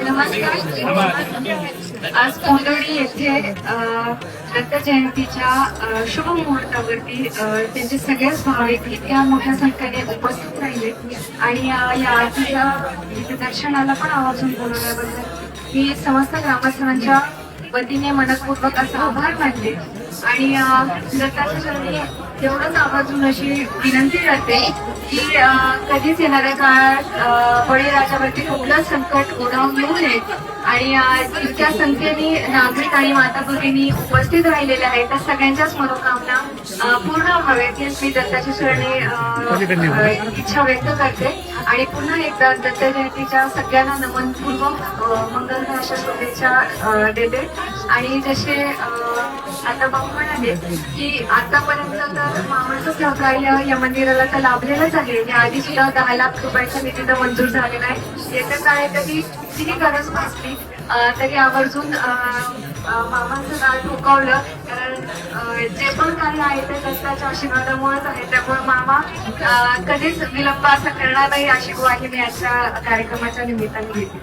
नमस्कार. आज कोंडवडी येथे दत्त जयंतीच्या शुभ मुहूर्तावरती त्यांचे सगळेच भाविक इतक्या मोठ्या संख्येने उपस्थित राहिले आणि या आरतीच्या दर्शनाला पण आवर्जून बोलवल्याबद्दल मी समस्त ग्रामस्थांच्या वतीने मनपूर्वक असं आभार मानले आणि दत्ताच्या चरणी एवढंच आवर्जून अशी विनंती करते की कधीच येणाऱ्या काळात बळीराजावरती कुठलं संकट ओढावून येऊ नये आणि इतक्या संख्येने नागरिक आणि माता भगिनी उपस्थित राहिलेले आहेत त्या सगळ्यांच्याच मनोकामना पूर्ण व्हाव्यात मी दत्ताच्या चरणी इच्छा व्यक्त करते आणि पुन्हा एकदा दत्त जयंतीच्या सगळ्यांना नमनपूर्वक मंगल अशा शुभेच्छा देते. आणि जसे आता भाऊ म्हणाले की आतापर्यंत तर मामाचं सहकार्य या मंदिराला तर लाभलेलंच आहे. याआधी सुद्धा 10 लाख रुपयाचा निधी तर मंजूर झालेला आहे. येत्या काळात कधी तिने गरज भासली तरी आवर्जून मामांचं नाव ठोकावलं कारण जे पण काही आहे ते दत्ताच्या आशीर्वादामुळेच आहे. त्यामुळे मामा कधीच विलंब असा करणार नाही अशी ग्वाही मी आजच्या कार्यक्रमाच्या निमित्ताने घेते.